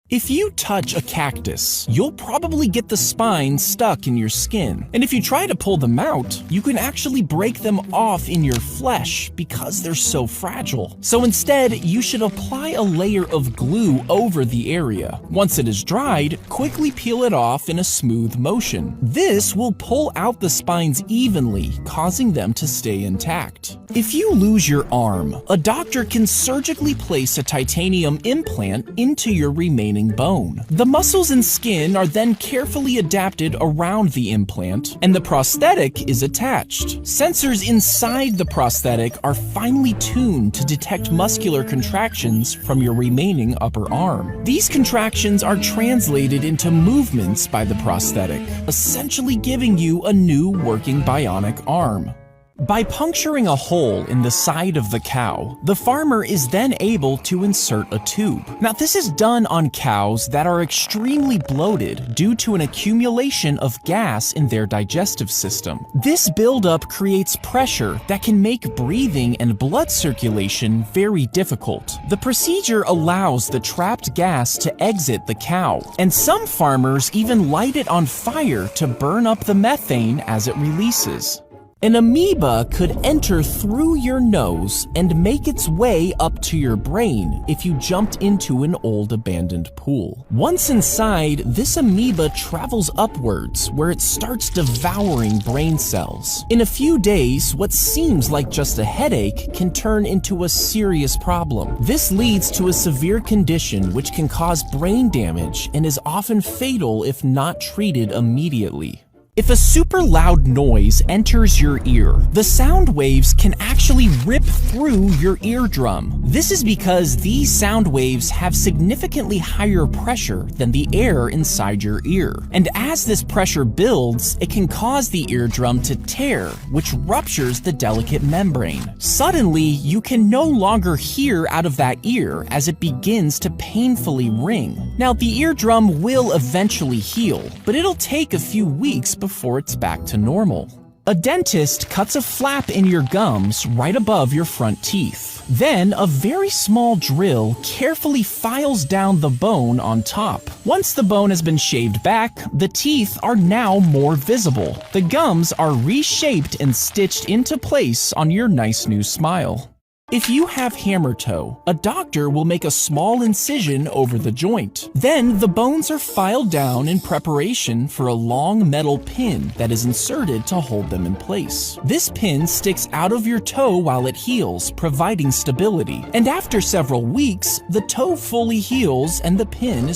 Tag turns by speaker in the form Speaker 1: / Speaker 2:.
Speaker 1: If you touch a cactus, you'll probably get the spines stuck in your skin. And if you try to pull them out, you can actually break them off in your flesh because they're so fragile. So instead, you should apply a layer of glue over the area. Once it is dried, quickly peel it off in a smooth motion. This will pull out the spines evenly, causing them to stay intact. If you lose your arm, a doctor can surgically place a titanium implant into your remaining bone. The muscles and skin are then carefully adapted around the implant, and the prosthetic is attached. Sensors inside the prosthetic are finely tuned to detect muscular contractions from your remaining upper arm. These contractions are translated into movements by the prosthetic, essentially giving you a new working bionic arm. By puncturing a hole in the side of the cow, the farmer is then able to insert a tube. Now, this is done on cows that are extremely bloated due to an accumulation of gas in their digestive system. This buildup creates pressure that can make breathing and blood circulation very difficult. The procedure allows the trapped gas to exit the cow, and some farmers even light it on fire to burn up the methane as it releases. An amoeba could enter through your nose and make its way up to your brain if you jumped into an old abandoned pool. Once inside, this amoeba travels upwards where it starts devouring brain cells. In a few days, what seems like just a headache can turn into a serious problem. This leads to a severe condition which can cause brain damage and is often fatal if not treated immediately. If a super loud noise enters your ear, the sound waves can actually rip through your eardrum. This is because these sound waves have significantly higher pressure than the air inside your ear. And as this pressure builds, it can cause the eardrum to tear, which ruptures the delicate membrane. Suddenly, you can no longer hear out of that ear as it begins to painfully ring. Now, the eardrum will eventually heal, but it'll take a few weeks before it's back to normal. A dentist cuts a flap in your gums right above your front teeth. Then, a very small drill carefully files down the bone on top. Once the bone has been shaved back, the teeth are now more visible. The gums are reshaped and stitched into place on your nice new smile. If you have hammer toe, a doctor will make a small incision over the joint. Then the bones are filed down in preparation for a long metal pin that is inserted to hold them in place. This pin sticks out of your toe while it heals, providing stability. And after several weeks, the toe fully heals and the pin is